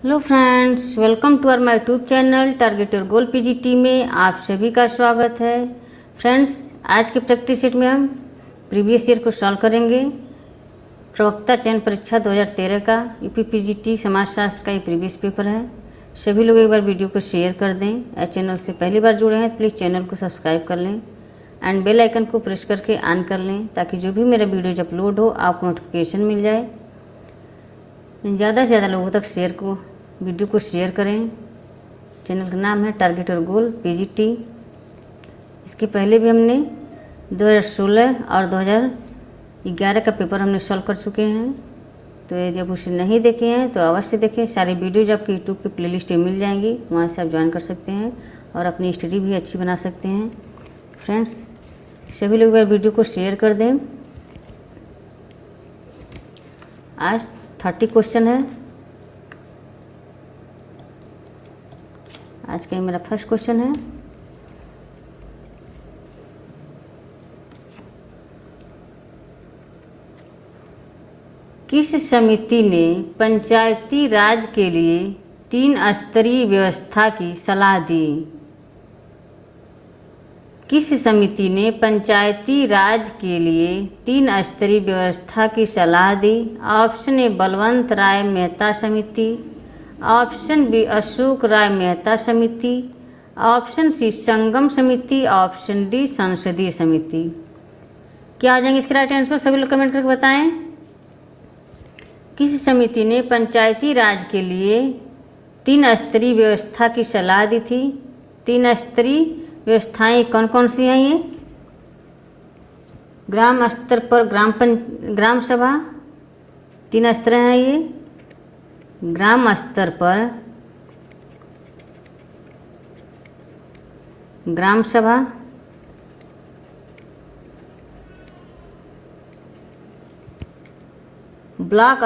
Hello friends, welcome to our my YouTube channel target your goal PGT में आप सभी का स्वागत है। फ्रेंड्स, आज के प्रैक्टिस सेट में हम प्रीवियस ईयर को सॉल्व करेंगे। प्रवक्ता चयन परीक्षा 2013 का यूपी पीजीटी समाजशास्त्र का ये प्रीवियस पेपर है। सभी लोग एक बार वीडियो को शेयर कर दें। और चैनल से पहली बार जुड़े हैं तो प्लीज़ चैनल को सब्सक्राइब कर लें एंड बेल आइकन को प्रेस करके ऑन कर लें ताकि जो भी मेरा वीडियोज अपलोड हो आपको नोटिफिकेशन मिल जाए। ज़्यादा से ज़्यादा लोगों तक वीडियो को शेयर करें। चैनल का नाम है टारगेट और गोल पीजीटी। इसके पहले भी हमने 2016 और 2011 का पेपर हमने सॉल्व कर चुके हैं। तो यदि आप उसे नहीं देखे हैं तो अवश्य देखें। सारी वीडियोज आपकी यूट्यूब की प्लेलिस्ट में मिल जाएंगी, वहाँ से आप ज्वाइन कर सकते हैं और अपनी स्टडी भी अच्छी बना सकते हैं। फ्रेंड्स, सभी लोग वीडियो को शेयर कर दें। आज 30 क्वेश्चन है। आज का मेरा फर्स्ट क्वेश्चन है, किस समिति ने पंचायती राज के लिए 3 स्तरीय व्यवस्था की सलाह दी? किस समिति ने पंचायती राज के लिए 3 स्तरीय व्यवस्था की सलाह दी? ऑप्शन ए बलवंत राय मेहता समिति, ऑप्शन बी अशोक राय मेहता समिति, ऑप्शन सी संगम समिति, ऑप्शन डी संसदीय समिति। क्या हो जाएंगे इसके राइट आंसर? सभी लोग कमेंट करके बताएं। किस समिति ने पंचायती राज के लिए 3 स्तरीय व्यवस्था की सलाह दी थी? 3 स्तरीय व्यवस्थाएं कौन कौन सी हैं? ये ग्राम स्तर पर ग्राम सभा, 3 स्तर हैं ये। ग्राम स्तर पर ग्राम सभा, ब्लॉक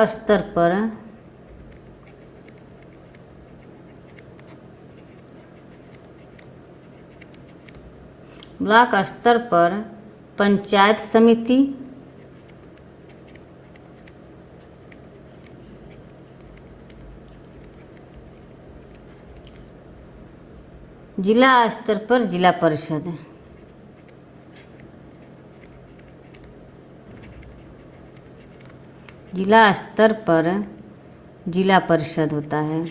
स्तर पर पंचायत समिति, जिला स्तर पर जिला परिषद। जिला स्तर पर जिला परिषद होता है।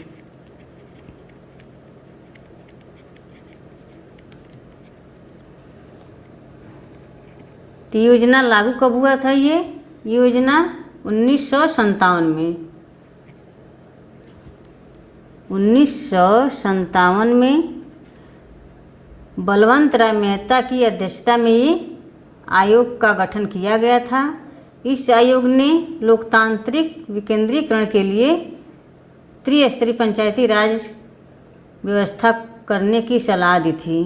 तो योजना लागू कब हुआ था? ये योजना 1957 में। 1957 में बलवंत राय मेहता की अध्यक्षता में ये आयोग का गठन किया गया था। इस आयोग ने लोकतांत्रिक विकेंद्रीकरण के लिए त्रिस्तरीय पंचायती राज व्यवस्था करने की सलाह दी थी।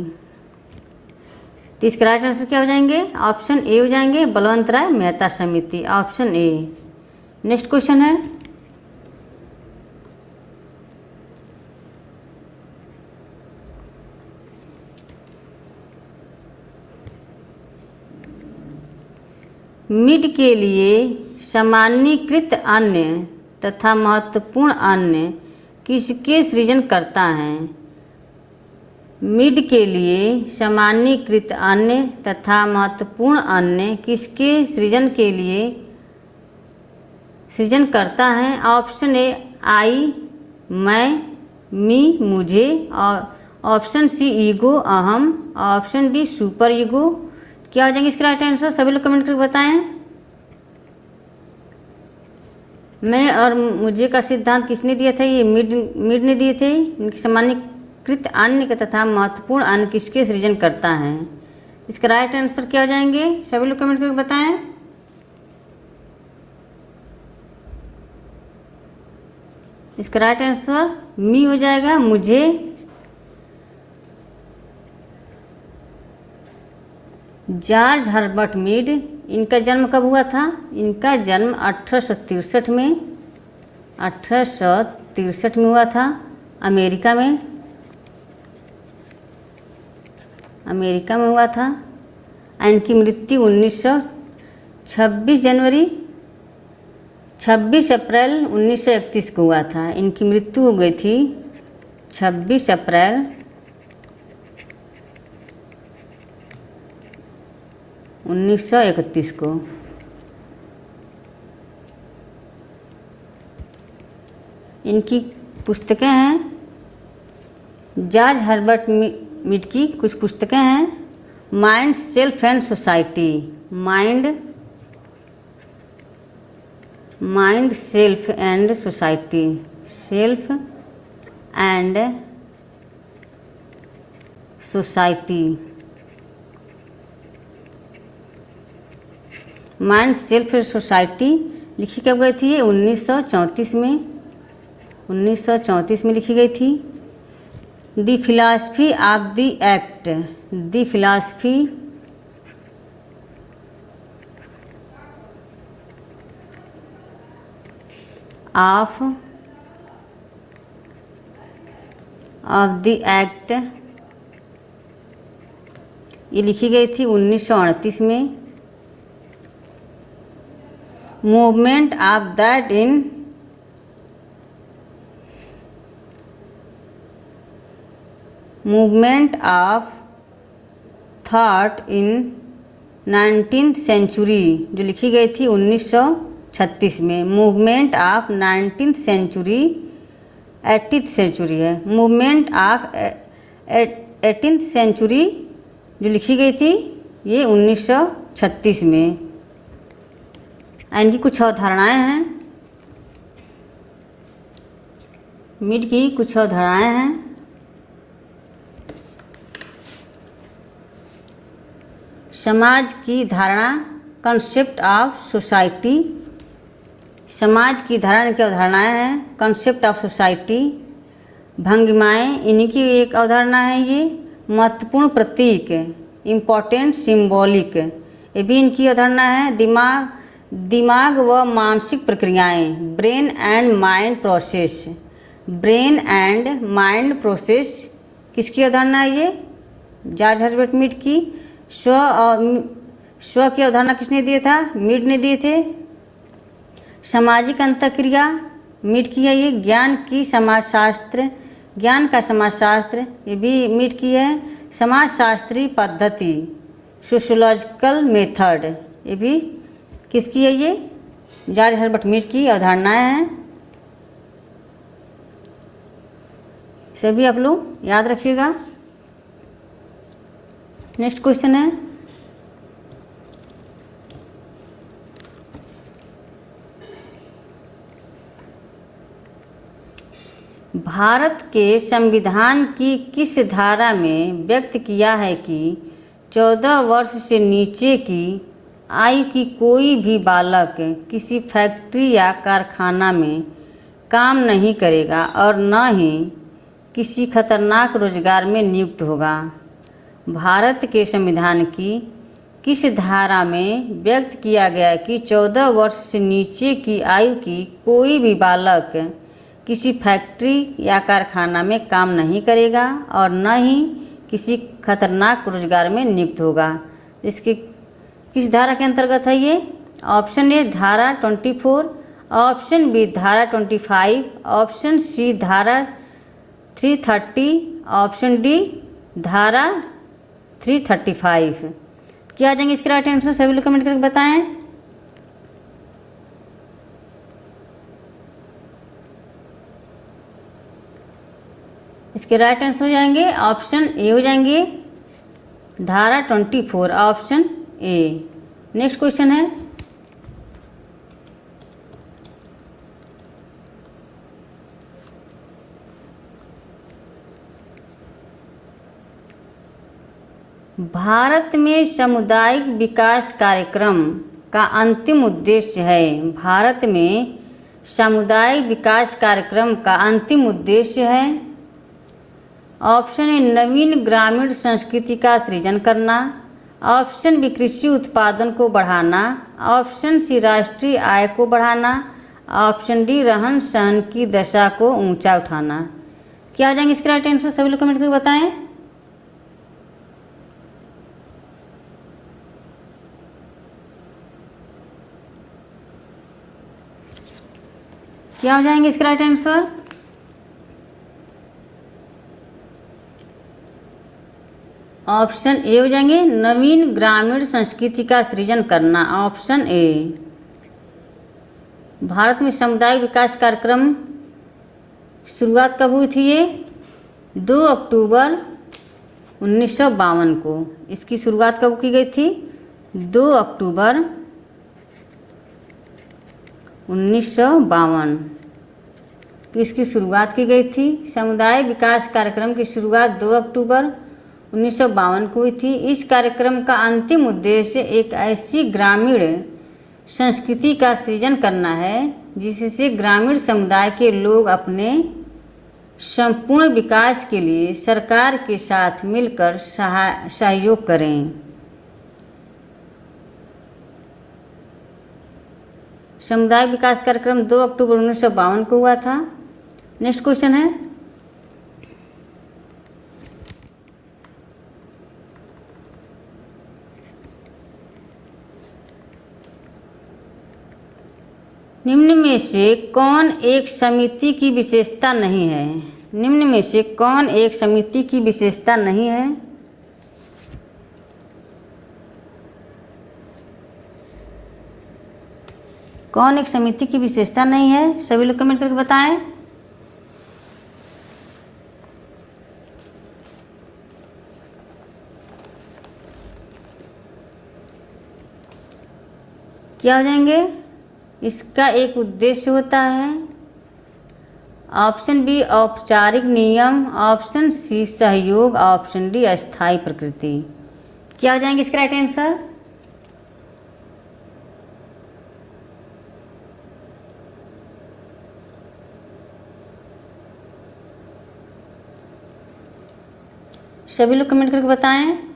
तो इसका राइट आंसर क्या हो जाएंगे? ऑप्शन ए हो जाएंगे, बलवंत राय मेहता समिति, ऑप्शन ए। नेक्स्ट क्वेश्चन है, मिड के लिए सामान्यीकृत अन्य तथा महत्वपूर्ण अन्य किसके सृजन करता है? मिड के लिए सामान्यीकृत अन्य तथा महत्वपूर्ण अन्य किसके सृजन के लिए सृजन करता है? ऑप्शन ए आई, मैं, मी, मुझे, और ऑप्शन सी ईगो, अहम, ऑप्शन डी सुपर ईगो। क्या हो जाएंगे इसका राइट आंसर? सभी लोग कमेंट करके बताएं। मैं और मुझे का सिद्धांत किसने दिया था? ये मिड ने दिए थे। इनके सामान्यीकृत अन्य तथा महत्वपूर्ण अन्य किसके सृजन करता है? इसका राइट आंसर क्या हो जाएंगे? सभी लोग कमेंट करके बताएं। इसका राइट आंसर मी हो जाएगा, मुझे। जॉर्ज हर्बर्ट मीड, इनका जन्म कब हुआ था? इनका जन्म 1863 में 1863 में हुआ था, अमेरिका में हुआ था। इनकी मृत्यु 26 जनवरी 26 अप्रैल 1931 को हुआ था। इनकी मृत्यु हो गई थी 26 अप्रैल 1931 को। इनकी पुस्तकें हैं, जॉर्ज हर्बर्ट मीड की कुछ पुस्तकें हैं। Mind, self and society, mind self and society, self and society, mind self and society लिखी कब गई थी? 1934 में, 1934 में लिखी गई थी। The philosophy of the act, the philosophy of the act, ये लिखी गई थी 1938 में। Movement of that in movement of thought in 19th century, जो लिखी गई थी 1936 में। Movement of 19th century, 18th century है। मूवमेंट ऑफ 18th सेंचुरी जो लिखी गई थी ये 1936 में। इनकी कुछ अवधारणाएं हैं, मीड की कुछ अवधारणाएं हैं। समाज की धारणा, कंसेप्ट ऑफ सोसाइटी, समाज की धारणा की अवधारणाएं हैं। कंसेप्ट ऑफ सोसाइटी, भंगिमाएं, इन्हीं की एक अवधारणा है ये। महत्वपूर्ण प्रतीक, इम्पोर्टेंट सिंबॉलिक, ये भी इनकी अवधारणा है। दिमाग व मानसिक प्रक्रियाएं, brain and mind process, brain and mind process किसकी अवधारणा है? ये जॉर्ज हर्बर्ट मीड की। स्व की अवधारणा किसने दिया था? मीड ने दिए थे। सामाजिक अंतःक्रिया मीड की है ये। ज्ञान की समाजशास्त्र, ज्ञान का समाजशास्त्र, ये भी मीड की है। समाजशास्त्री पद्धति, सोशियोलॉजिकल मेथड, ये भी किसकी है? ये जॉर्ज हर्बर्ट मीड की अवधारणाएं हैं। सभी आप लोग याद रखिएगा। नेक्स्ट क्वेश्चन है, भारत के संविधान की किस धारा में व्यक्त किया है कि 14 वर्ष से नीचे की आयु की कोई भी बालक किसी फैक्ट्री या कारखाना में काम नहीं करेगा और न ही किसी खतरनाक रोजगार में नियुक्त होगा? भारत के संविधान की किस धारा में व्यक्त किया गया कि 14 वर्ष से नीचे की आयु की कोई भी बालक किसी फैक्ट्री या कारखाना में काम नहीं करेगा और न ही किसी खतरनाक रोजगार में नियुक्त होगा? इसके किस धारा के अंतर्गत है ये? ऑप्शन ए धारा 24, ऑप्शन बी धारा 25, ऑप्शन सी धारा 330, ऑप्शन डी धारा 335। क्या आ जाएंगे इसके राइट आंसर? सभी लोग कमेंट करके बताएं। इसके राइट आंसर हो जाएंगे ऑप्शन ए हो जाएंगे, धारा 24, ऑप्शन ए। नेक्स्ट क्वेश्चन है, भारत में सामुदायिक विकास कार्यक्रम का अंतिम उद्देश्य है। भारत में सामुदायिक विकास कार्यक्रम का अंतिम उद्देश्य है। ऑप्शन ए नवीन ग्रामीण संस्कृति का सृजन करना, ऑप्शन बी कृषि उत्पादन को बढ़ाना, ऑप्शन सी राष्ट्रीय आय को बढ़ाना, ऑप्शन डी रहन सहन की दशा को ऊंचा उठाना। क्या आ जाएंगे इसके राइट आंसर? सभी लोग कमेंट करके बताएं। क्या हो जाएंगे इसका राइट आंसर? ऑप्शन ए हो जाएंगे, नवीन ग्रामीण संस्कृति का सृजन करना। Option A. भारत में सामुदायिक विकास कार्यक्रम शुरुआत कब हुई थी? ये 2 अक्टूबर 1952 को। इसकी शुरुआत कब की गई थी? 2 अक्टूबर 1952 की इसकी शुरुआत की गई थी। समुदाय विकास कार्यक्रम की शुरुआत 2 अक्टूबर 1952 को हुई थी। इस कार्यक्रम का अंतिम उद्देश्य एक ऐसी ग्रामीण संस्कृति का सृजन करना है जिससे ग्रामीण समुदाय के लोग अपने संपूर्ण विकास के लिए सरकार के साथ मिलकर सहयोग करें। समुदाय विकास कार्यक्रम 2 अक्टूबर 1952 को हुआ था। नेक्स्ट क्वेश्चन है, निम्न में से कौन एक समिति की विशेषता नहीं है? निम्न में से कौन एक समिति की विशेषता नहीं है? कौन एक समिति की विशेषता नहीं है? सभी लोग कमेंट करके बताएं। क्या हो जाएंगे? इसका एक उद्देश्य होता है। ऑप्शन बी औपचारिक नियम, ऑप्शन सी सहयोग, ऑप्शन डी अस्थायी प्रकृति। क्या हो जाएंगे इसका राइट आंसर? सभी लोग कमेंट करके बताएं।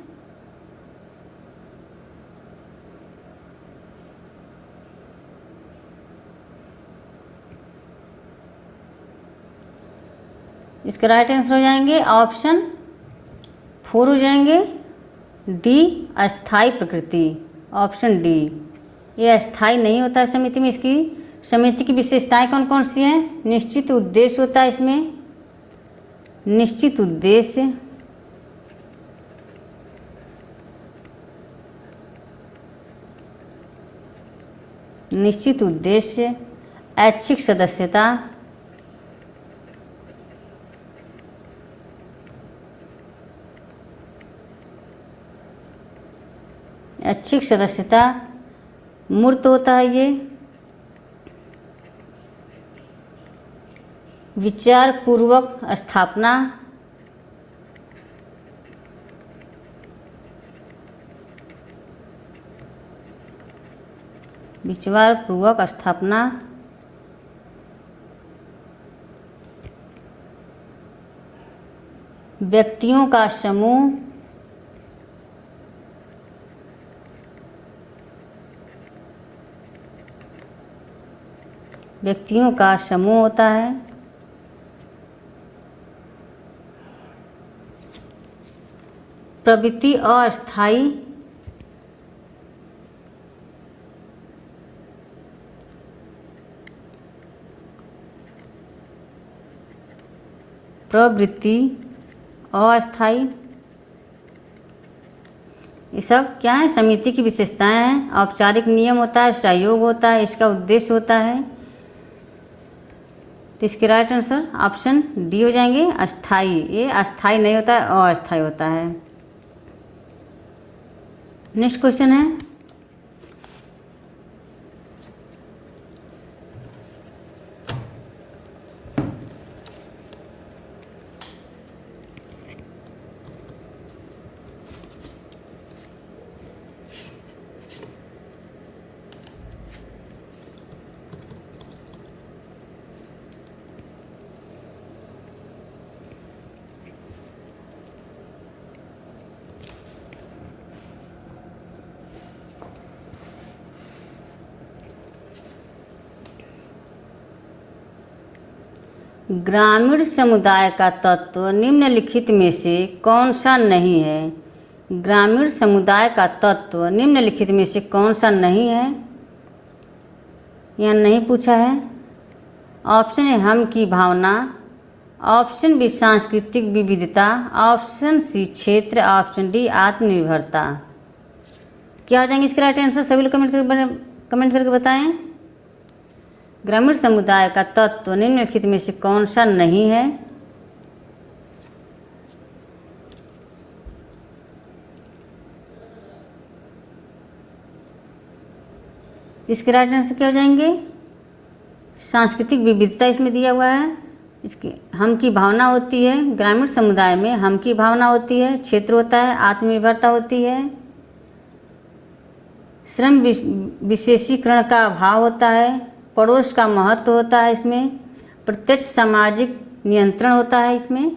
इसका राइट आंसर हो जाएंगे ऑप्शन 4 हो जाएंगे, डी अस्थायी प्रकृति। ऑप्शन डी, ये अस्थायी नहीं होता है समिति में। इसकी समिति की विशेषताएं कौन कौन सी हैं? निश्चित उद्देश्य होता है इसमें, निश्चित उद्देश्य, निश्चित उद्देश्य, ऐच्छिक सदस्यता, ऐच्छिक सदस्यता, मूर्त होता है ये, विचार पूर्वक स्थापना, विचार पूर्वक स्थापना, व्यक्तियों का समूह, व्यक्तियों का समूह होता है, प्रवृत्ति अस्थायी, प्रवृत्ति अस्थायी, ये सब क्या है? समिति की विशेषताएं हैं। औपचारिक नियम होता है, सहयोग होता है, इसका उद्देश्य होता है। तो इसके राइट आंसर ऑप्शन डी हो जाएंगे, अस्थायी। ये अस्थायी नहीं होता है, अस्थायी होता है। नेक्स्ट क्वेश्चन है, ग्रामीण समुदाय का तत्व निम्नलिखित में से कौन सा नहीं है? ग्रामीण समुदाय का तत्व निम्नलिखित में से कौन सा नहीं है? यहाँ नहीं पूछा है। ऑप्शन ए हम की भावना, ऑप्शन बी सांस्कृतिक विविधता, ऑप्शन सी क्षेत्र, ऑप्शन डी आत्मनिर्भरता। क्या हो जाएंगे इसके राइट आंसर? सभी लोग कमेंट करके बताएं। ग्रामीण समुदाय का तत्व निम्नलिखित में से कौन सा नहीं है? इसके राइट आंसर क्या हो जाएंगे? सांस्कृतिक विविधता इसमें दिया हुआ है, इसकी हम की भावना होती है, ग्रामीण समुदाय में हम की भावना होती है, क्षेत्र होता है, आत्मनिर्भरता होती है, श्रम विशेषीकरण का अभाव होता है, पड़ोस का महत्व होता है, इसमें प्रत्यक्ष सामाजिक नियंत्रण होता है। इसमें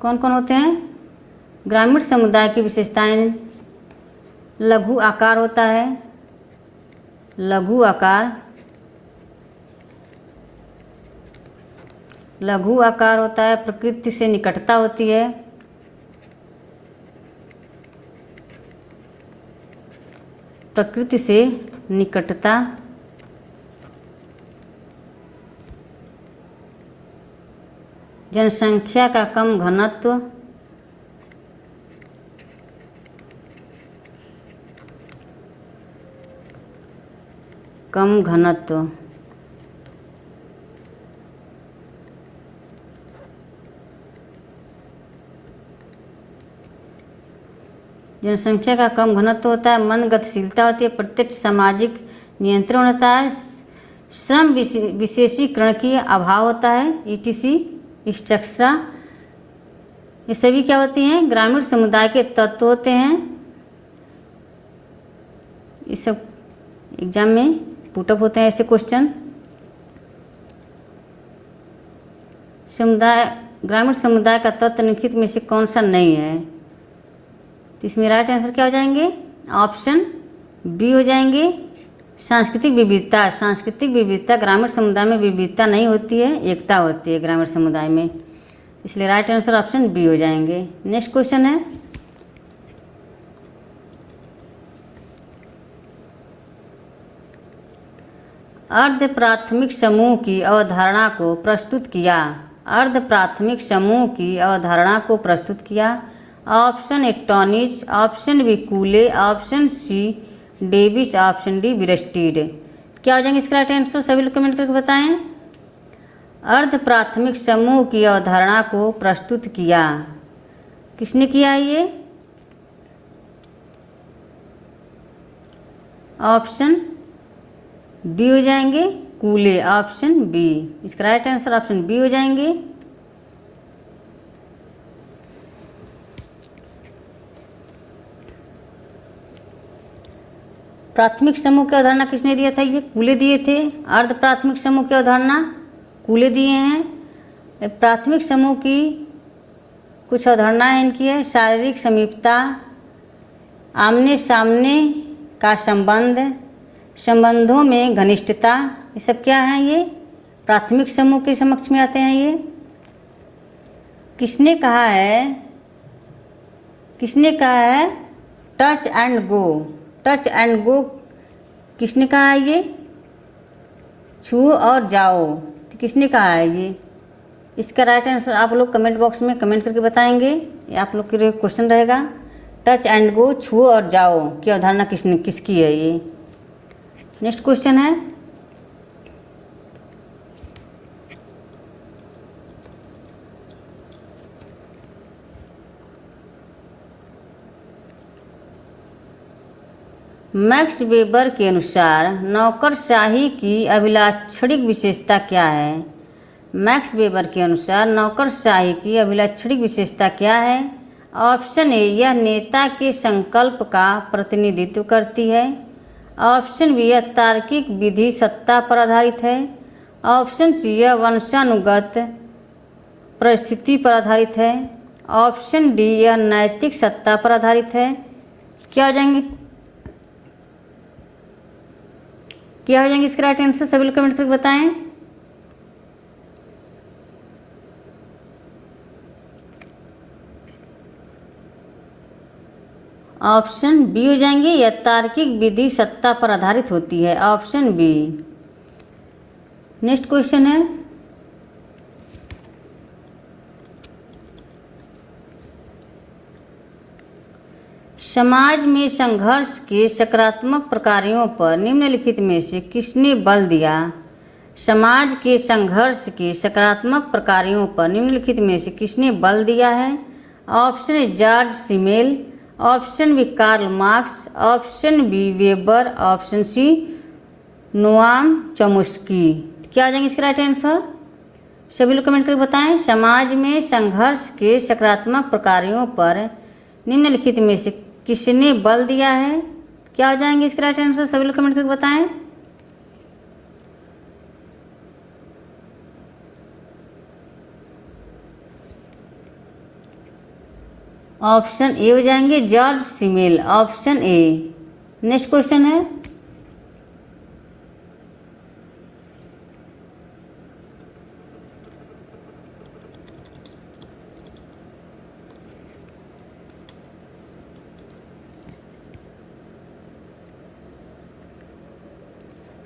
कौन कौन होते हैं? ग्रामीण समुदाय की विशेषताएं, लघु आकार होता है, लघु आकार होता है, प्रकृति से निकटता होती है, प्रकृति से निकटता, जनसंख्या का कम घनत्व, जनसंख्या का कम घनत्व होता है, मंद गतिशीलता होती है, प्रत्यक्ष सामाजिक नियंत्रण होता है, श्रम विशेषीकरण की अभाव होता है, ETC स्ट्रक्चरा। ये सभी क्या होती हैं? ग्रामीण समुदाय के तत्व होते हैं। ये सब एग्जाम में पुटअप होते हैं ऐसे क्वेश्चन। ग्रामीण समुदाय का तत्व निम्नलिखित में से कौन सा नहीं है? तो इसमें राइट आंसर क्या हो जाएंगे? ऑप्शन बी हो जाएंगे, सांस्कृतिक विविधता। सांस्कृतिक विविधता, ग्रामीण समुदाय में विविधता नहीं होती है, एकता होती है ग्रामीण समुदाय में, इसलिए राइट आंसर ऑप्शन बी हो जाएंगे। नेक्स्ट क्वेश्चन है, अर्ध प्राथमिक समूह की अवधारणा को प्रस्तुत किया। अर्ध प्राथमिक समूह की अवधारणा को प्रस्तुत किया। Option A Tonnies, option B Cooley, option C Davis, option D Bierstedt. क्या हो जाएंगे इसका राइट आंसर? सभी लोग कमेंट करके बताएं। अर्ध प्राथमिक समूह की अवधारणा को प्रस्तुत किया, किसने किया ये? ऑप्शन बी हो जाएंगे, कूले, ऑप्शन बी। इसका राइट आंसर ऑप्शन बी हो जाएंगे। प्राथमिक समूह की अवधारणा किसने दिया था? ये कूले दिए थे। अर्ध प्राथमिक समूह की अवधारणा कूले दिए हैं। प्राथमिक समूह की कुछ अवधारणाएं इनकी है, शारीरिक समीपता, आमने सामने का संबंध, संबंधों में घनिष्ठता, ये सब क्या है? ये प्राथमिक समूह के समक्ष में आते हैं। ये किसने कहा है touch and go? Touch and गो किसने कहा है? ये छुओ और जाओ, तो किसने कहा है ये? इसका राइट आंसर आप लोग कमेंट बॉक्स में कमेंट करके बताएंगे। ये आप लोग के लिए क्वेश्चन रहेगा। टच एंड गो, छुओ और जाओ की अवधारणा किसकी है ये? नेक्स्ट क्वेश्चन है, मैक्स वेबर के अनुसार नौकरशाही की अभिलाक्षणिक विशेषता क्या है? मैक्स वेबर के अनुसार नौकरशाही की अभिलाक्षणिक विशेषता क्या है? ऑप्शन ए, यह नेता के संकल्प का प्रतिनिधित्व करती है। ऑप्शन बी, यह तार्किक विधि सत्ता पर आधारित है। ऑप्शन सी, यह वंशानुगत परिस्थिति पर आधारित है। ऑप्शन डी, यह नैतिक सत्ता पर आधारित है। क्या हो जाएंगे इसका राइट आंसर? सभी लोग कमेंट करके बताएं। ऑप्शन बी हो जाएंगे, यह तार्किक विधि सत्ता पर आधारित होती है, ऑप्शन बी। नेक्स्ट क्वेश्चन है, समाज में संघर्ष के सकारात्मक प्रकारों पर निम्नलिखित में से किसने बल दिया? समाज के संघर्ष के सकारात्मक प्रकारों पर निम्नलिखित में से किसने बल दिया है? Option A George Simmel, option B Karl Marx, option B Weber, option C Noam Chomsky. क्या आ जाएंगे इसका राइट आंसर? सभी लोग कमेंट करके बताएं। समाज में संघर्ष के सकारात्मक प्रकारों पर निम्नलिखित में से किसने बल दिया है? क्या आ जाएंगे इसका राइट आंसर? सभी लोग कमेंट करके बताएं। ऑप्शन ए हो जाएंगे George Simmel, option A. Next question है,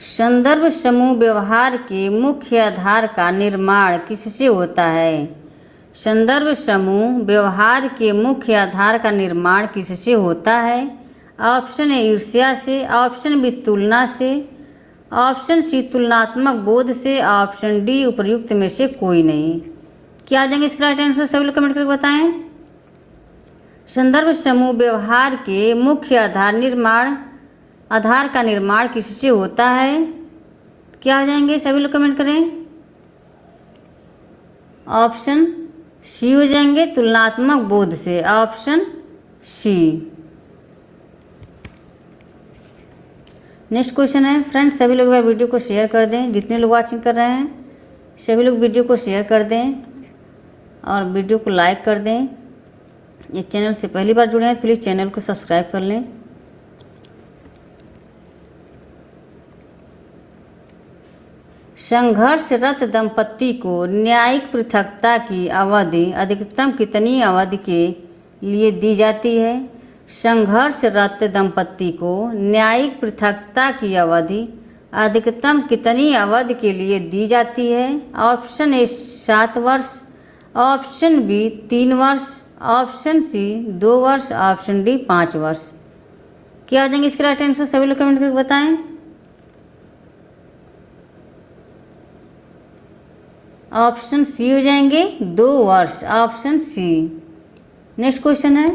संदर्भ समूह व्यवहार के मुख्य आधार का निर्माण किससे होता है? संदर्भ समूह व्यवहार के मुख्य आधार का निर्माण किससे होता है? ऑप्शन ए ईर्ष्या से, ऑप्शन बी तुलना से, ऑप्शन सी तुलनात्मक बोध से, ऑप्शन डी उपर्युक्त में से कोई नहीं। क्या आ जाएंगे इसका राइट आंसर? सभी लोग कमेंट करके बताएं। संदर्भ समूह व्यवहार के मुख्य आधार का निर्माण किससे होता है? क्या आ जाएंगे? सभी लोग कमेंट करें। ऑप्शन सी हो जाएंगे तुलनात्मक बोध से, ऑप्शन सी। नेक्स्ट क्वेश्चन है, फ्रेंड्स सभी लोग वीडियो को शेयर कर दें। जितने लोग वॉचिंग कर रहे हैं सभी लोग वीडियो को शेयर कर दें और वीडियो को लाइक कर दें। इस चैनल से पहली बार जुड़े हैं तो प्लीज़ चैनल को सब्सक्राइब कर लें। संघर्षरत दंपति को न्यायिक पृथकता की अवधि अधिकतम कितनी अवधि के लिए दी जाती है? संघर्षरत दंपति को न्यायिक पृथकता की अवधि अधिकतम कितनी अवधि के लिए दी जाती है? ऑप्शन ए 7 वर्ष, ऑप्शन बी 3 वर्ष, ऑप्शन सी 2 वर्ष, ऑप्शन डी 5 वर्ष। क्या आ जाएंगे इसके राइट आंसर? सभी लोग कमेंट करके बताएं। ऑप्शन सी हो जाएंगे 2 वर्ष, ऑप्शन सी। नेक्स्ट क्वेश्चन है,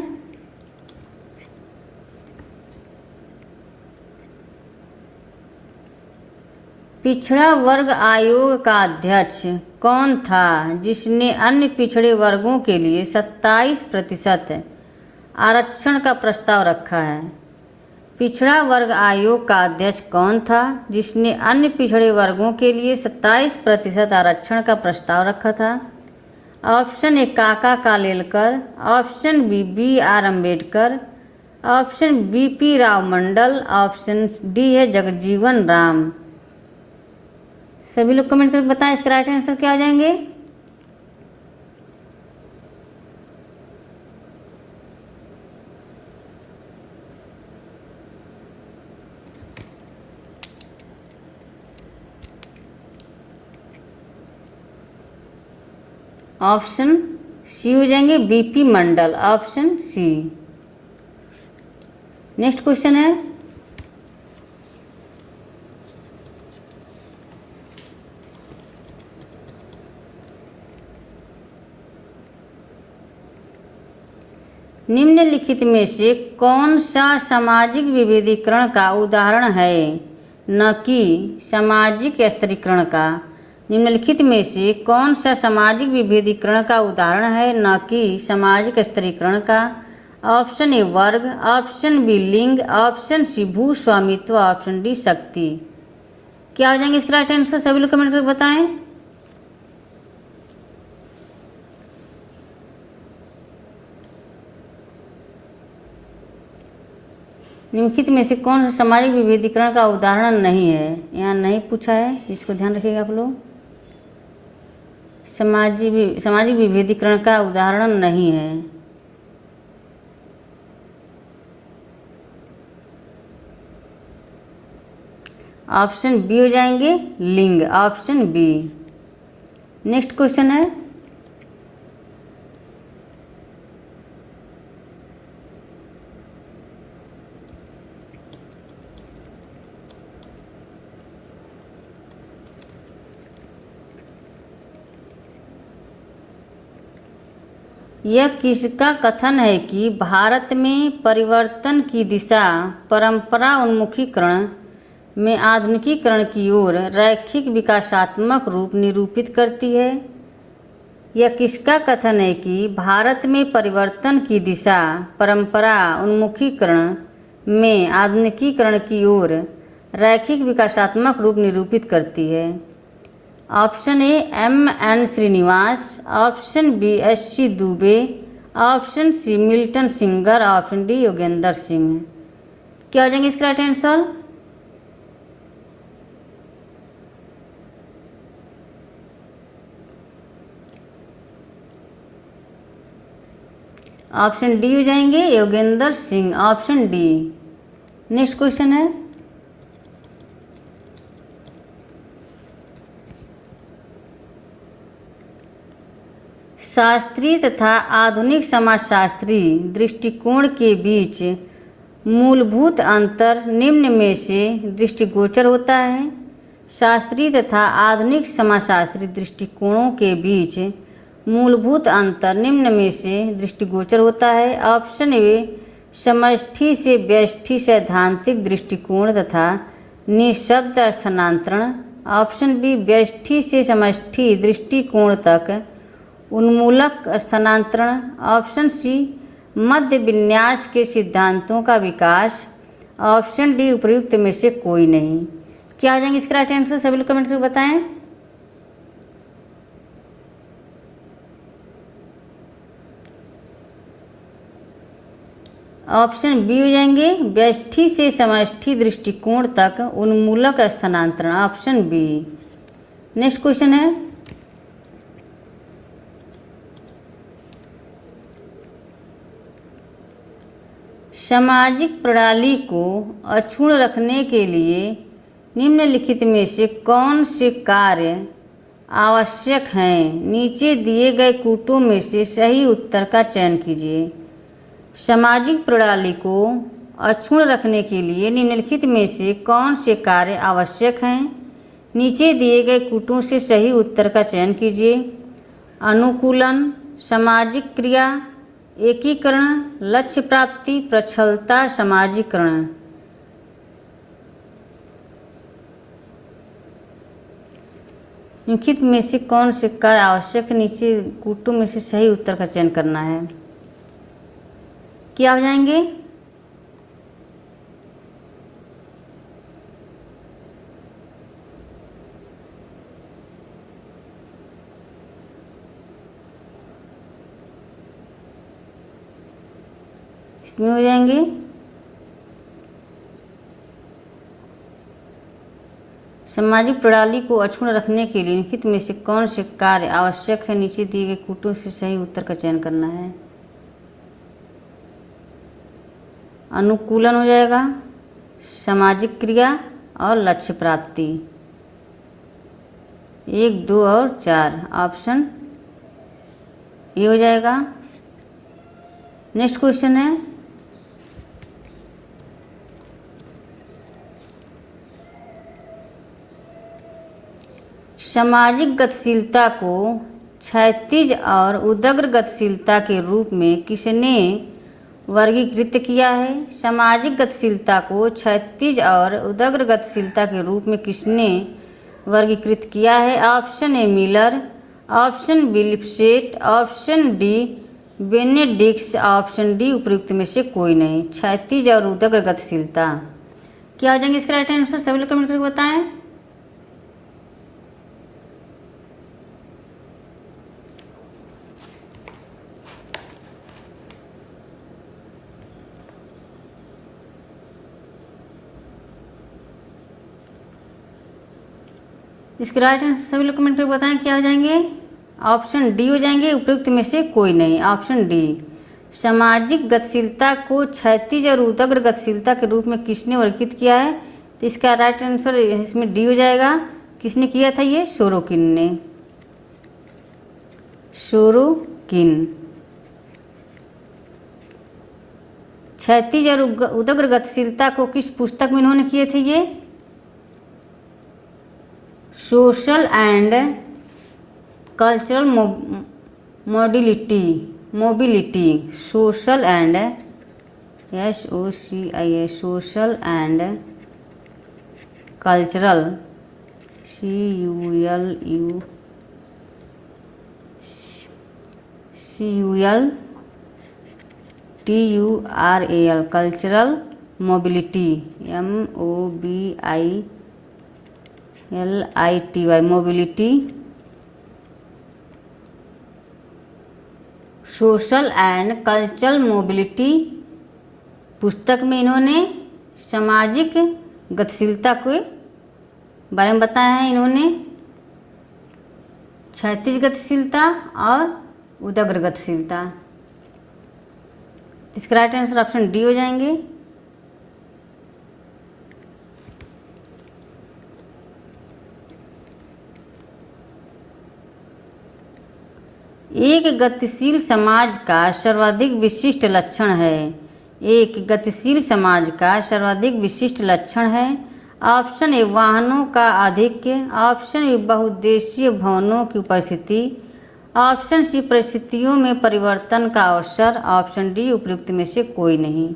पिछड़ा वर्ग आयोग का अध्यक्ष कौन था जिसने अन्य पिछड़े वर्गों के लिए 27% आरक्षण का प्रस्ताव रखा है? पिछड़ा वर्ग आयोग का अध्यक्ष कौन था जिसने अन्य पिछड़े वर्गों के लिए 27% आरक्षण का प्रस्ताव रखा था? Option A Kaka Kalelkar, option B R Ambedkar, option B P Rao Mandal, option D है जगजीवन राम। सभी लोग कमेंट करके बताएं इसका राइट आंसर क्या आ जाएंगे? ऑप्शन सी हो जाएंगे बीपी मंडल, ऑप्शन सी। नेक्स्ट क्वेश्चन है, निम्नलिखित में से कौन सा सामाजिक विभेदीकरण का उदाहरण है न कि सामाजिक स्तरीकरण का? निम्नलिखित में से कौन सा सामाजिक विभेदीकरण का उदाहरण है न कि सामाजिक स्तरीकरण का? ऑप्शन ए वर्ग, ऑप्शन बी लिंग, ऑप्शन सी भू स्वामित्व, ऑप्शन डी शक्ति। क्या हो जाएंगे इसका राइट आंसर? सभी लोग कमेंट करके बताएं। निम्नलिखित में से कौन सा सामाजिक विभेदीकरण का उदाहरण नहीं है? यहाँ नहीं पूछा है, इसको ध्यान रखिएगा आप लोग। सामाजिक विभेदीकरण का उदाहरण नहीं है। ऑप्शन बी हो जाएंगे लिंग, ऑप्शन बी। नेक्स्ट क्वेश्चन है, यह किसका कथन है कि भारत में परिवर्तन की दिशा परंपरा उन्मुखीकरण में आधुनिकीकरण की ओर रैखिक विकासात्मक रूप निरूपित करती है? यह किसका कथन है कि भारत में परिवर्तन की दिशा परंपरा उन्मुखीकरण में आधुनिकीकरण की ओर रैखिक विकासात्मक रूप निरूपित करती है? Option A M.N. Srinivas, option B S.C. Dube, option C Milton Singer, option D Yogendra Singh. क्या हो जाएंगे इसका राइट आंसर? ऑप्शन डी हो जाएंगे Yogendra Singh, option D. Next question है, शास्त्रीय तथा आधुनिक समाजशास्त्री दृष्टिकोण के बीच मूलभूत अंतर निम्न में से दृष्टिगोचर होता है? शास्त्रीय तथा आधुनिक समाजशास्त्री दृष्टिकोणों के बीच मूलभूत अंतर निम्न में से दृष्टिगोचर होता है? ऑप्शन ए समष्टि से व्यष्टि सैद्धांतिक दृष्टिकोण तथा निःशब्द स्थानांतरण, ऑप्शन बी व्यष्टि से समष्टि दृष्टिकोण तक उन्मूलक स्थानांतरण, ऑप्शन सी मध्य विन्यास के सिद्धांतों का विकास, ऑप्शन डी उपयुक्त में से कोई नहीं। क्या आ जाएंगे इसका राइट आंसर? सभी लोग कमेंट करके बताएं। ऑप्शन बी हो जाएंगे व्यष्टि से समष्टि दृष्टिकोण तक उन्मूलक स्थानांतरण, ऑप्शन बी। नेक्स्ट क्वेश्चन है, सामाजिक प्रणाली को अक्षुण्ण रखने के लिए निम्नलिखित में से कौन से कार्य आवश्यक हैं? नीचे दिए गए कूटों में से सही उत्तर का चयन कीजिए। सामाजिक प्रणाली को अक्षुण्ण रखने के लिए निम्नलिखित में से कौन से कार्य आवश्यक हैं? नीचे दिए गए कूटों से सही उत्तर का चयन कीजिए। अनुकूलन, सामाजिक क्रिया, एकीकरण, लक्ष्य प्राप्ति, प्रच्छलता, समाजीकरण। निम्नलिखित में से कौन से कार्य आवश्यक है? नीचे कूटों में से सही उत्तर का चयन करना है। क्या हो जाएंगे? इसमें हो जाएंगे सामाजिक प्रणाली को अक्षुण्ण रखने के लिए निम्नलिखित में से कौन से कार्य आवश्यक है? नीचे दिए गए कूटों से सही उत्तर का चयन करना है। अनुकूलन हो जाएगा, सामाजिक क्रिया और लक्ष्य प्राप्ति। 1, 2 और 4 ऑप्शन ये हो जाएगा। नेक्स्ट क्वेश्चन है, सामाजिक गतिशीलता को क्षैतिज और उदग्र गतिशीलता के रूप में किसने वर्गीकृत किया है? सामाजिक गतिशीलता को क्षैतिज और उदग्र गतिशीलता के रूप में किसने वर्गीकृत किया है? Option A Miller, option B Lipset, option D Bendix, option D उपयुक्त में से कोई नहीं। क्षैतिज और उदग्र गतिशीलता। क्या हो जाएंगे इसका राइट आंसर? सभी लोग कमेंट करके बताएं। इसके राइट आंसर सभी लोग कमेंट करके बताएं। क्या हो जाएंगे? ऑप्शन डी हो जाएंगे उपयुक्त में से कोई नहीं, ऑप्शन डी। सामाजिक गतिशीलता को क्षैतिज और उदग्र गतिशीलता के रूप में किसने वर्गीकृत किया है? तो इसका राइट आंसर इसमें डी हो जाएगा। किसने किया था ये? सोरोकिन ने। सोरोकिन। क्षैतिज और उदग्र गतिशीलता को किस पुस्तक में इन्होंने किए थे ये? Social and cultural mobility. Social and SOCIA social and cultural CULTURAL cultural mobility MOBILITY mobility. Social and cultural mobility पुस्तक में इन्होंने सामाजिक गतिशीलता के बारे में बताया है। इन्होंने क्षैतिज गतिशीलता और उदग्र गतिशीलता। इसका राइट आंसर ऑप्शन डी हो जाएंगे। एक गतिशील समाज का सर्वाधिक विशिष्ट लक्षण है। एक गतिशील समाज का सर्वाधिक विशिष्ट लक्षण है। ऑप्शन ए वाहनों का आधिक्य, ऑप्शन बी बहुउद्देशीय भवनों की उपस्थिति, ऑप्शन सी परिस्थितियों में परिवर्तन का अवसर, ऑप्शन डी उपयुक्त में से कोई नहीं।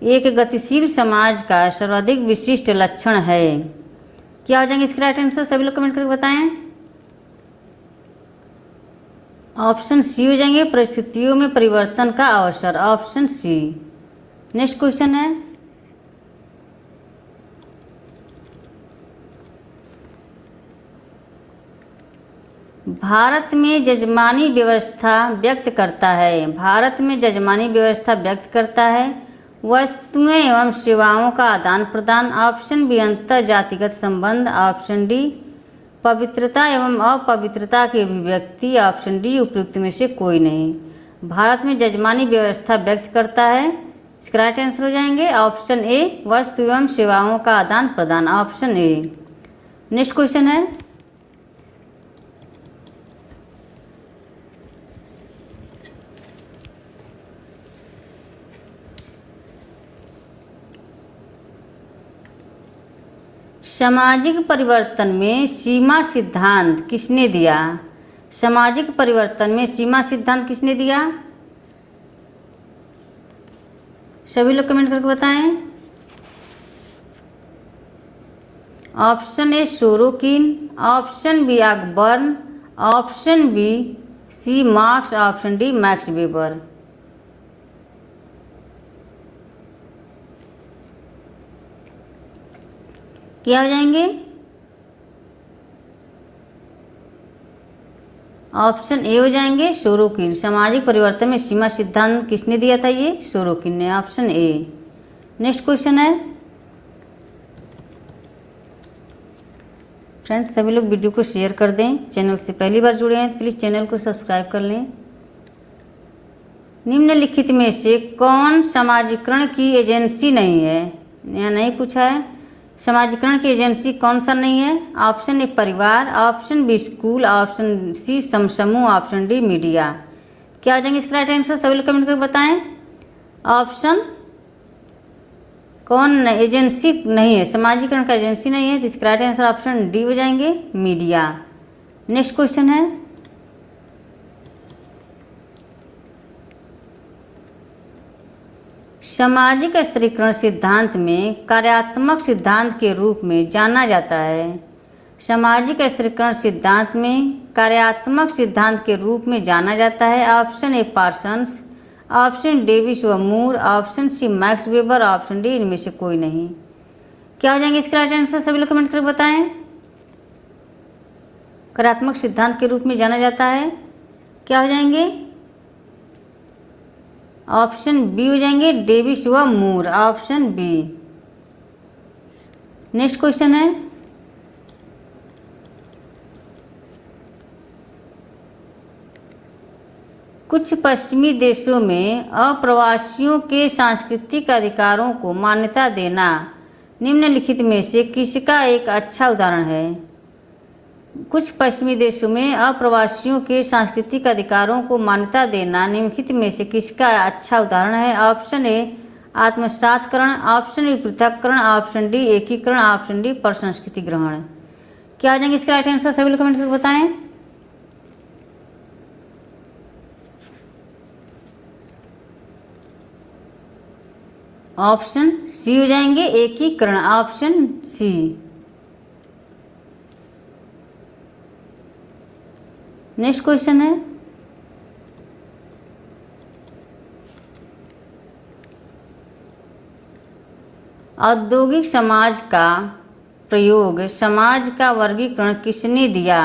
एक गतिशील समाज का सर्वाधिक विशिष्ट लक्षण है, क्या हो जाएंगे इसके राइट आंसर? सभी लोग कमेंट करके बताएं। ऑप्शन सी हो जाएंगे परिस्थितियों में परिवर्तन का अवसर, ऑप्शन सी। नेक्स्ट क्वेश्चन है, भारत में जजमानी व्यवस्था व्यक्त करता है। भारत में जजमानी व्यवस्था व्यक्त करता है वस्तुएं एवं सेवाओं का आदान प्रदान, ऑप्शन बी अंतर जातिगत संबंध, ऑप्शन डी पवित्रता एवं अपवित्रता की अभिव्यक्ति, ऑप्शन डी उपयुक्त में से कोई नहीं। भारत में जजमानी व्यवस्था व्यक्त करता है, इसका राइट आंसर हो जाएंगे ऑप्शन ए वस्तु एवं सेवाओं का आदान प्रदान, ऑप्शन ए। नेक्स्ट क्वेश्चन है, सामाजिक परिवर्तन में सीमा सिद्धांत किसने दिया? सामाजिक परिवर्तन में सीमा सिद्धांत किसने दिया? सभी लोग कमेंट करके बताएं। Option A Sorokin, option B Ogburn, option B C Marx, option D Max Weber. क्या हो जाएंगे? ऑप्शन ए हो जाएंगे सोरोकिन। सामाजिक परिवर्तन में सीमा सिद्धांत किसने दिया था? ये सोरोकिन ने, ऑप्शन ए। नेक्स्ट क्वेश्चन है, फ्रेंड्स सभी लोग वीडियो को शेयर कर दें। चैनल से पहली बार जुड़े हैं तो प्लीज़ चैनल को सब्सक्राइब कर लें। निम्नलिखित में से कौन समाजीकरण की एजेंसी नहीं है? यहाँ नहीं पूछा है। समाजीकरण की एजेंसी कौन सा नहीं है? ऑप्शन ए परिवार, option B school, option C समूह, ऑप्शन डी मीडिया। क्या हो जाएंगे इसका राइट आंसर? सभी लोग कमेंट करके बताएं। ऑप्शन कौन एजेंसी नहीं है? समाजीकरण का एजेंसी नहीं है, तो इसका राइट आंसर ऑप्शन डी हो जाएंगे मीडिया। नेक्स्ट क्वेश्चन है, सामाजिक स्त्रीकरण सिद्धांत में कार्यात्मक सिद्धांत के रूप में जाना जाता है। सामाजिक स्त्रीकरण सिद्धांत में कार्यात्मक सिद्धांत के रूप में जाना जाता है। Option A Parsons, option Davis व Moore, option C Max Weber, option D इनमें से कोई नहीं। क्या हो जाएंगे इसका राइट आंसर? सभी लोग कमेंट करके बताएं। कार्यात्मक सिद्धांत के रूप में जाना जाता है, क्या हो जाएंगे? ऑप्शन बी हो जाएंगे डेविस व Moore, option B. Next question है, कुछ पश्चिमी देशों में अप्रवासियों के सांस्कृतिक अधिकारों को मान्यता देना निम्नलिखित में से किसका एक अच्छा उदाहरण है? कुछ पश्चिमी देशों में अप्रवासियों के सांस्कृतिक अधिकारों को मान्यता देना निम्नलिखित में से किसका अच्छा उदाहरण है? ऑप्शन ए आत्मसातकरण, ऑप्शन बी पृथक्करण, ऑप्शन डी एकीकरण, ऑप्शन डी परसंस्कृति ग्रहण। क्या आ जाएंगे इसका राइट आंसर? सभी लोग कमेंट करके बताएं। ऑप्शन सी हो जाएंगे एकीकरण, ऑप्शन सी। नेक्स्ट क्वेश्चन है, औद्योगिक समाज का प्रयोग समाज का वर्गीकरण किसने दिया?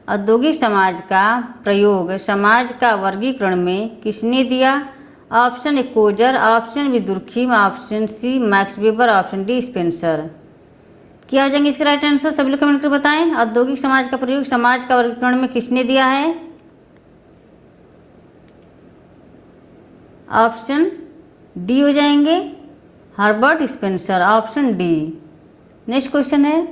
औद्योगिक समाज का प्रयोग समाज का वर्गीकरण में किसने दिया? Option A Coser, option B Durkheim, option C Max Weber, option D Spencer. क्या हो जाएंगे इसका राइट आंसर? सभी लोग कमेंट कर बताएं। औद्योगिक समाज का प्रयोग समाज का वर्गीकरण में किसने दिया है? ऑप्शन डी हो जाएंगे Herbert Spencer, option D. Next question है,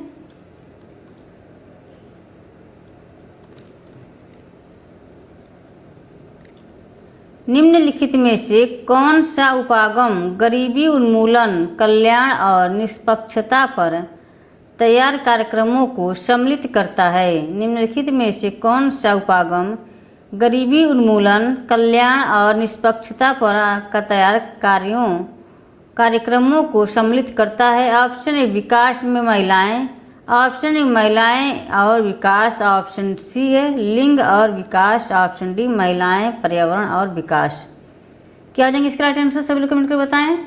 निम्नलिखित में से कौन सा उपागम गरीबी उन्मूलन, कल्याण और निष्पक्षता पर तैयार कार्यक्रमों को सम्मिलित करता है? निम्नलिखित में से कौन सा उपागम गरीबी उन्मूलन, कल्याण और निष्पक्षता पर तैयार कार्यक्रमों को सम्मिलित करता है? ऑप्शन ए विकास में महिलाएं, ऑप्शन ए महिलाएं और विकास, ऑप्शन सी है लिंग और विकास, ऑप्शन डी महिलाएं, पर्यावरण और विकास। क्या हो जाएंगे इसका राइट आंसर? सभी लोग कमेंट कर बताएं।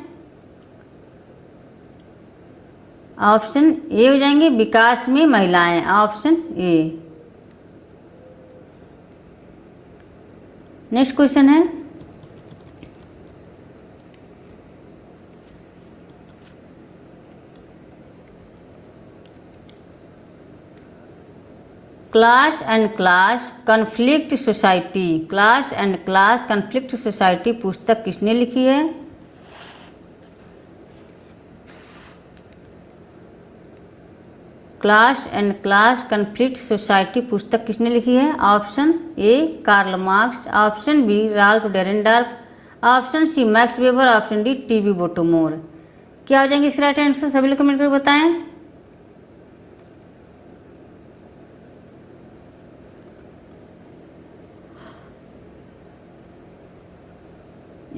ऑप्शन ए हो जाएंगे विकास में महिलाएं, ऑप्शन ए। नेक्स्ट क्वेश्चन है, class and class conflict society, class and class conflict society पुस्तक किसने लिखी है? Class and class conflict society पुस्तक किसने लिखी है? Option A Karl Marx, option B Ralf Dahrendorf, option C Max Weber, option D TB Bottomore. क्या हो जाएंगे इसका राइट आंसर? सभी लोग कमेंट करके बताएं।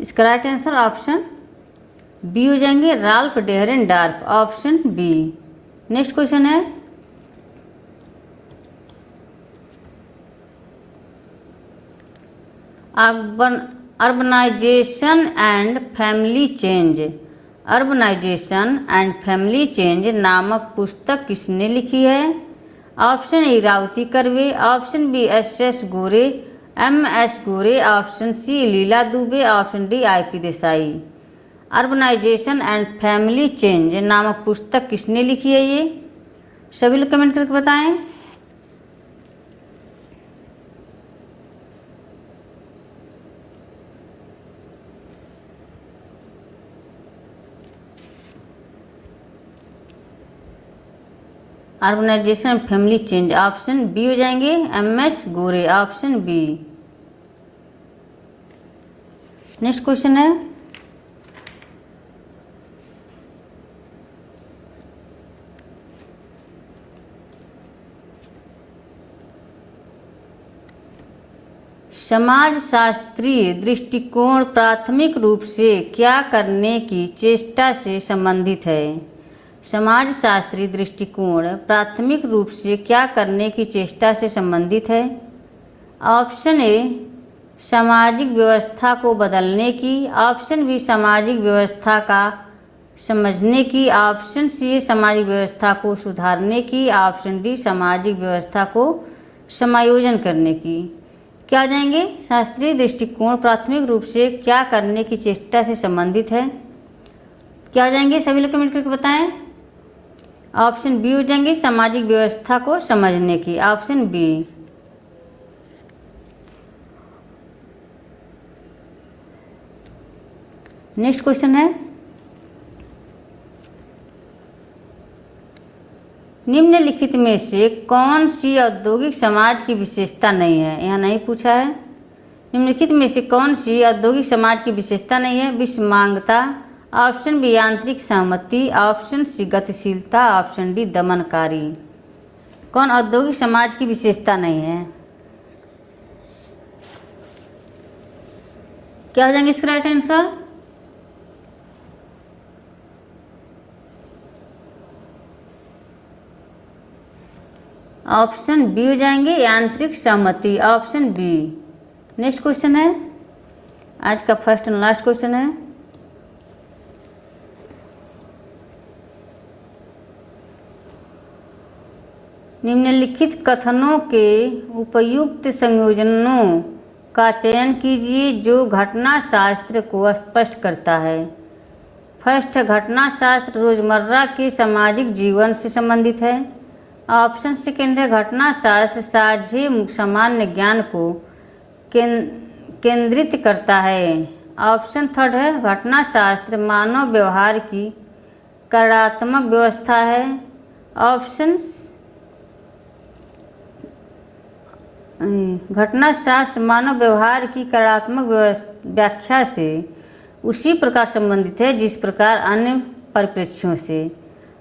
इसका राइट आंसर ऑप्शन बी हो जाएंगे Ralf Dahrendorf, option B. Next question है, urbanisation and family change, urbanisation and family change नामक पुस्तक किसने लिखी है? Option A Irawati Karve, option B S Gore, MS Gore, option C Leela Dube, option D IP Desai. Urbanisation and family change नामक पुस्तक किसने लिखी है? ये सभी लोग कमेंट करके बताएं। Urbanisation and family change, option B हो जाएंगे MS Gore, option B. Next question है, समाजशास्त्रीय दृष्टिकोण प्राथमिक रूप से क्या करने की चेष्टा से संबंधित है? समाजशास्त्रीय दृष्टिकोण प्राथमिक रूप से क्या करने की चेष्टा से संबंधित है? ऑप्शन ए सामाजिक व्यवस्था को बदलने की, ऑप्शन बी सामाजिक व्यवस्था का समझने की, ऑप्शन सी सामाजिक व्यवस्था को सुधारने की, ऑप्शन डी सामाजिक व्यवस्था को समायोजन करने की। क्या आ जाएंगे? शास्त्रीय दृष्टिकोण प्राथमिक रूप से क्या करने की चेष्टा से संबंधित है। क्या आ जाएंगे? सभी लोग कमेंट करके बताएं। ऑप्शन बी हो जाएंगे सामाजिक व्यवस्था को समझने की, ऑप्शन बी। नेक्स्ट क्वेश्चन है, निम्नलिखित में से कौन सी औद्योगिक समाज की विशेषता नहीं है? यहाँ नहीं पूछा है। निम्नलिखित में से कौन सी औद्योगिक समाज की विशेषता नहीं है? विषमांगता, ऑप्शन बी यांत्रिक सहमति, ऑप्शन सी गतिशीलता, ऑप्शन डी दमनकारी। कौन औद्योगिक समाज की विशेषता नहीं है? क्या हो जाएंगे इसका राइट आंसर? ऑप्शन बी हो जाएंगे यांत्रिक सहमति, ऑप्शन बी। नेक्स्ट क्वेश्चन है, आज का फर्स्ट एंड लास्ट क्वेश्चन है। निम्नलिखित कथनों के उपयुक्त संयोजनों का चयन कीजिए जो घटना शास्त्र को स्पष्ट करता है। फर्स्ट, घटना शास्त्र रोजमर्रा के सामाजिक जीवन से संबंधित है। ऑप्शन सेकेंड है घटना शास्त्र साझे सामान्य ज्ञान को केंद्रित करता है। ऑप्शन थर्ड है घटना शास्त्र मानव व्यवहार की कार्यात्मक व्यवस्था है। ऑप्शन घटना शास्त्र मानव व्यवहार की कार्यात्मक व्याख्या से उसी प्रकार संबंधित है जिस प्रकार अन्य परिप्रेक्ष्यों से।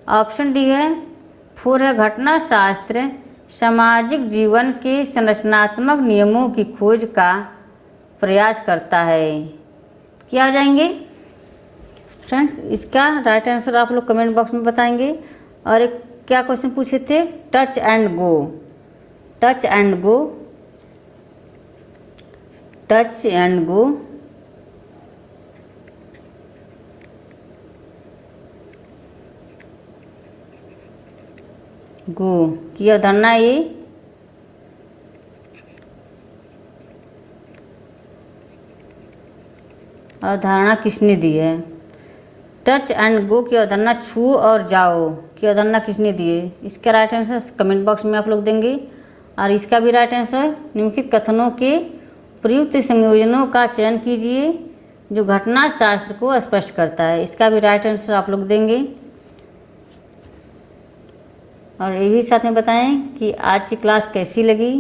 ऑप्शन डी है फोर है घटना शास्त्र सामाजिक जीवन के संरचनात्मक नियमों की खोज का प्रयास करता है। क्या आ जाएंगे फ्रेंड्स? इसका राइट आंसर आप लोग कमेंट बॉक्स में बताएंगे। और एक क्या क्वेश्चन पूछे थे? Touch and go, touch and go, touch and go. Go की अवधारणा ये अवधारणा किसने दी है? टच एंड गो की अवधारणा, छू और जाओ की अवधारणा किसने दी है? इसका राइट आंसर कमेंट बॉक्स में आप लोग देंगे। और इसका भी राइट आंसर निम्नलिखित कथनों के प्रयुक्त संयोजनों का चयन कीजिए जो घटना शास्त्र को स्पष्ट करता है। इसका भी राइट आंसर आप लोग देंगे। और ये भी साथ में बताएं कि आज की क्लास कैसी लगी।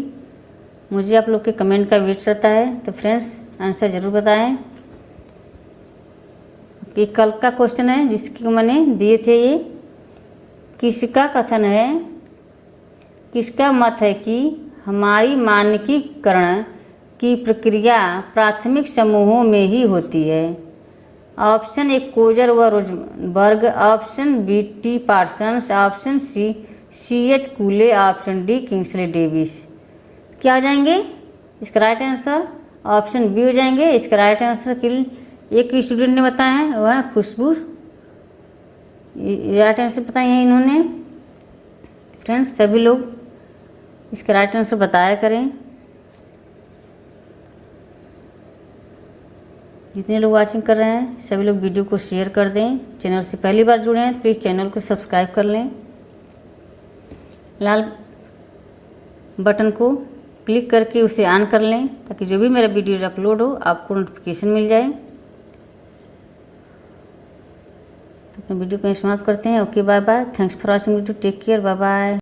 मुझे आप लोग के कमेंट का वेट रहता है, तो फ्रेंड्स आंसर ज़रूर बताएं। कि कल का क्वेश्चन है जिसके मैंने दिए थे, ये किसका कथन है, किसका मत है कि हमारी मानकीकरण की प्रक्रिया प्राथमिक समूहों में ही होती है। ऑप्शन ए कोजर व Rosenberg, option B T Parsons, option C H Cooley, option D Kingsley Davis. क्या हो जाएंगे इसका राइट आंसर? ऑप्शन बी हो जाएंगे। इसका राइट आंसर कि एक स्टूडेंट ने बताया है, वह है खुशबू। राइट आंसर बताए हैं इन्होंने। फ्रेंड्स सभी लोग इसका राइट आंसर बताया करें। जितने लोग वाचिंग कर रहे हैं सभी लोग वीडियो को शेयर कर दें। चैनल से पहली बार जुड़े हैं तो प्लीज़ चैनल को सब्सक्राइब कर लें। लाल बटन को क्लिक करके उसे ऑन कर लें ताकि जो भी मेरा वीडियो अपलोड हो आपको नोटिफिकेशन मिल जाए। तो अपने वीडियो को समाप्त करते हैं। Okay bye bye. Thanks for watching video. Take care. Bye bye.